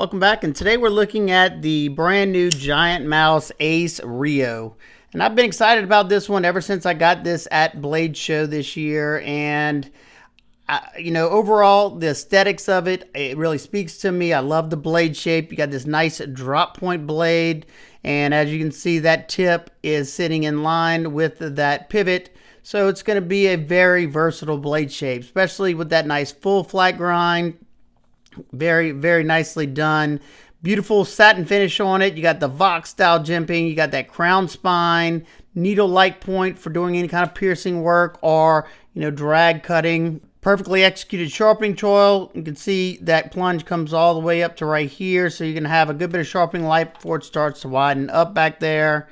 Welcome back, and today we're looking at the brand new GiantMouse Ace Reo. And I've been excited about this one ever since I got this at Blade Show this year. And overall, the aesthetics of it, it really speaks to me. I love the blade shape. You got this nice drop point blade, and as you can see, that tip is sitting in line with that pivot. So it's going to be a very versatile blade shape, especially with that nice full flat grind. Very, very nicely done. Beautiful satin finish on it. You got the Vox style jimping. You got that crown spine, needle light point for doing any kind of piercing work or, drag cutting. Perfectly executed sharpening choil. You can see that plunge comes all the way up to right here. So you're going to have a good bit of sharpening light before it starts to widen up back there.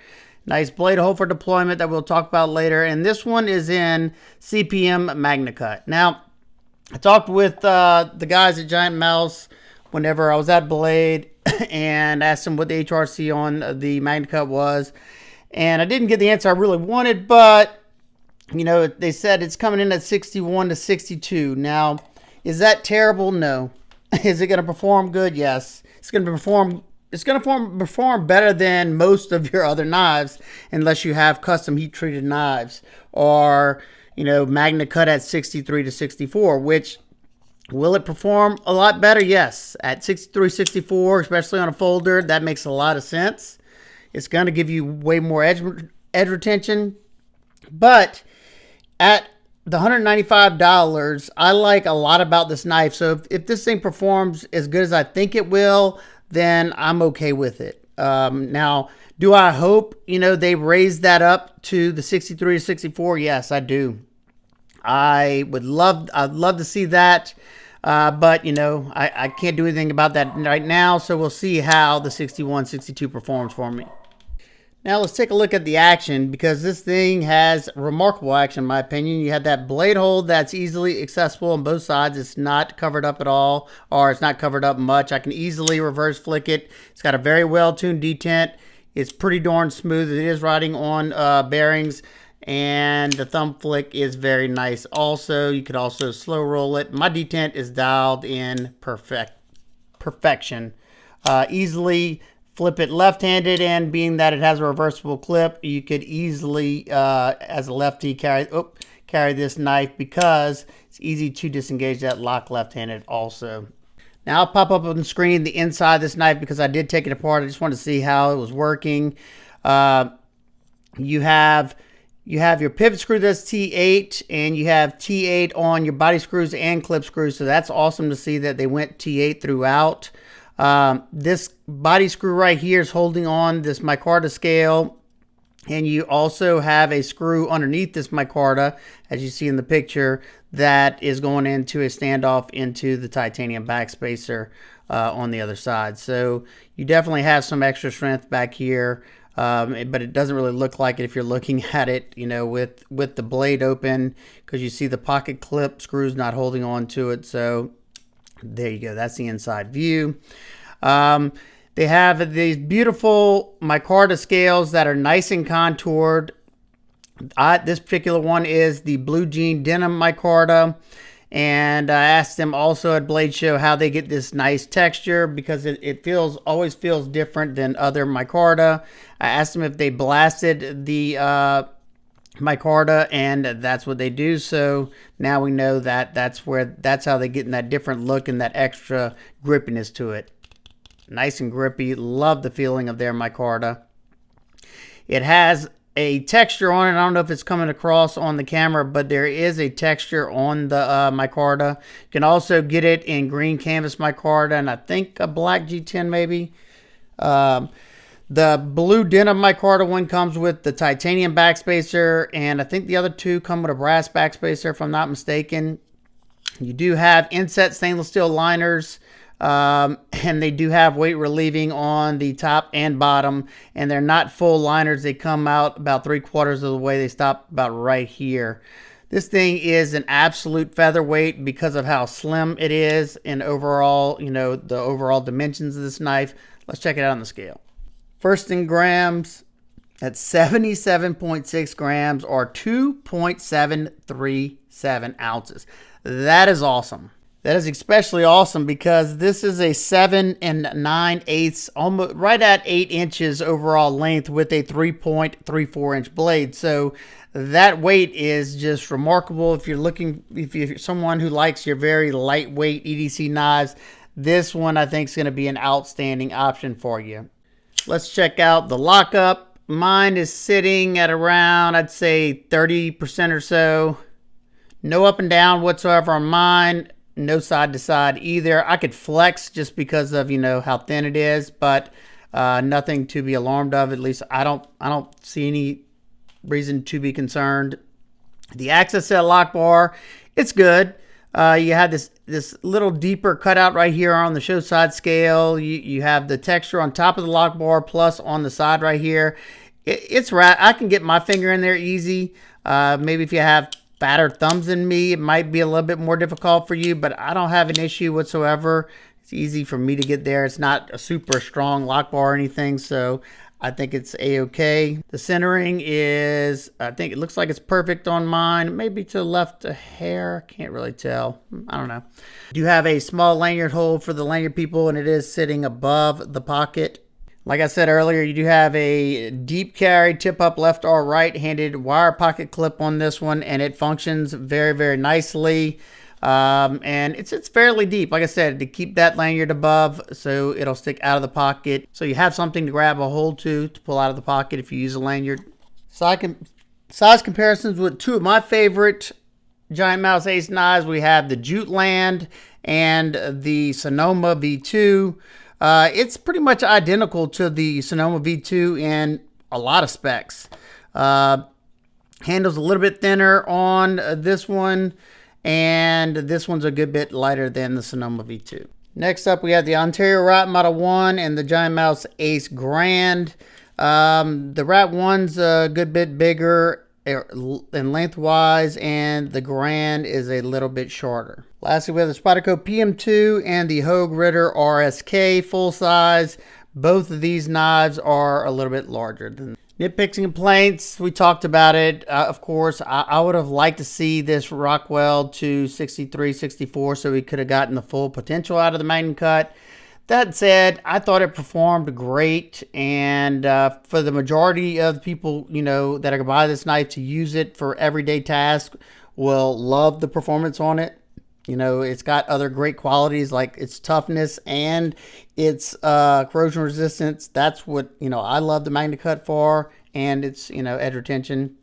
Nice blade hole for deployment that we'll talk about later. And this one is in CPM Magnacut. Now, I talked with the guys at GiantMouse whenever I was at Blade and asked them what the HRC on the Magnacut was. And I didn't get the answer I really wanted, but, they said it's coming in at 61 to 62. Now, is that terrible? No. Is it going to perform good? Yes. It's going to perform better than most of your other knives, unless you have custom heat-treated knives or Magnacut at 63 to 64, which will it perform a lot better? Yes. At 63, 64, especially on a folder, that makes a lot of sense. It's going to give you way more edge retention. But at the $195, I like a lot about this knife. So if this thing performs as good as I think it will, then I'm okay with it. Now, do I hope, they raise that up to the 63 to 64? Yes, I do. I'd love to see that. But, I can't do anything about that right now. So we'll see how the 61, 62 performs for me. Now let's take a look at the action, because this thing has remarkable action in my opinion. You have that blade hole that's easily accessible on both sides. It's not covered up at all, or it's not covered up much. I can easily reverse flick it. It's got a very well-tuned detent. It's pretty darn smooth. It is riding on bearings, and the thumb flick is very nice. Also, you could also slow roll it. My detent is dialed in perfection. Easily flip it left-handed, and being that it has a reversible clip, you could easily, as a lefty, carry this knife, because it's easy to disengage that lock left-handed also. Now I'll pop up on the screen the inside of this knife, because I did take it apart. I just wanted to see how it was working. You have your pivot screw that's T8, and you have T8 on your body screws and clip screws. So that's awesome to see that they went T8 throughout. This body screw right here is holding on this micarta scale, and you also have a screw underneath this micarta, as you see in the picture, that is going into a standoff into the titanium backspacer on the other side. So you definitely have some extra strength back here, but it doesn't really look like it if you're looking at it, with the blade open, because you see the pocket clip screws not holding on to it. So there you go. That's the inside view. They have these beautiful micarta scales that are nice and contoured. This particular one is the Blue Jean Denim micarta. And I asked them also at Blade Show how they get this nice texture, because it always feels different than other micarta. I asked them if they blasted the micarta, and that's what they do. So now we know that that's how they get in that different look and that extra grippiness to it. Nice and grippy. Love the feeling of their micarta. It has a texture on it. I don't know if it's coming across on the camera, but there is a texture on the micarta. You can also get it in green canvas micarta, and I think a black G10 maybe. The blue denim micarta one comes with the titanium backspacer, and I think the other two come with a brass backspacer, if I'm not mistaken. You do have inset stainless steel liners, and they do have weight relieving on the top and bottom, and they're not full liners. They come out about 3/4 of the way. They stop about right here. This thing is an absolute featherweight because of how slim it is, and overall, the overall dimensions of this knife. Let's check it out on the scale. First in grams, at 77.6 grams, or 2.737 ounces. That is awesome. That is especially awesome because this is a 7 9/8, almost right at 8 inches overall length with a 3.34 inch blade. So that weight is just remarkable. If you're someone who likes your very lightweight EDC knives, this one I think is going to be an outstanding option for you. Let's check out the lockup. Mine is sitting at around, I'd say 30% or so. No up and down whatsoever on mine. No side to side either. I could flex just because of, how thin it is, but nothing to be alarmed of. At least I don't see any reason to be concerned. The access set lock bar, it's good. You have this little deeper cutout right here on the show side scale. You have the texture on top of the lock bar plus on the side right here. It's right. I can get my finger in there easy. Maybe if you have fatter thumbs than me, it might be a little bit more difficult for you, but I don't have an issue whatsoever. It's easy for me to get there. It's not a super strong lock bar or anything, so I think it's a-okay. The centering is, I think it looks like it's perfect on mine. Maybe to the left a hair, can't really tell. I don't know. I do have a small lanyard hole for the lanyard people, and it is sitting above the pocket. Like I said earlier, you do have a deep carry tip-up left or right-handed wire pocket clip on this one, and it functions very, very nicely. And it's fairly deep, like I said, to keep that lanyard above so it'll stick out of the pocket. So you have something to grab a hold to pull out of the pocket if you use a lanyard. Size comparisons with two of my favorite GiantMouse Ace knives. We have the Jutland and the Sonoma V2. It's pretty much identical to the Sonoma V2 in a lot of specs. Handle's a little bit thinner on this one, and this one's a good bit lighter than the Sonoma V2. Next up, we have the Ontario Rat Model 1 and the GiantMouse Ace Grand. The Rat 1's a good bit bigger and lengthwise, and the Grand is a little bit shorter. Lastly, we have the Spyderco PM2 and the Hogue Ritter RSK full size. Both of these knives are a little bit larger than. Nitpicks and complaints, we talked about it. Of course, I would have liked to see this Rockwell to 63, 64 so we could have gotten the full potential out of the Magnacut. That said, I thought it performed great, and for the majority of the people, that are going to buy this knife to use it for everyday tasks will love the performance on it. It's got other great qualities like its toughness and its corrosion resistance. That's what, I love the Magnacut for, and its, edge retention.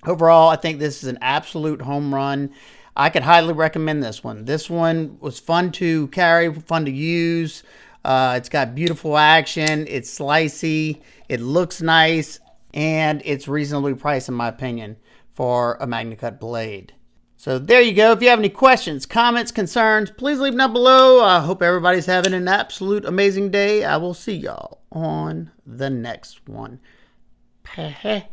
Overall, I think this is an absolute home run. I could highly recommend this one. This one was fun to carry, fun to use. It's got beautiful action. It's slicey. It looks nice, and it's reasonably priced, in my opinion, for a Magnacut blade. So there you go. If you have any questions, comments, concerns, please leave them down below. I hope everybody's having an absolute amazing day. I will see y'all on the next one. Hey.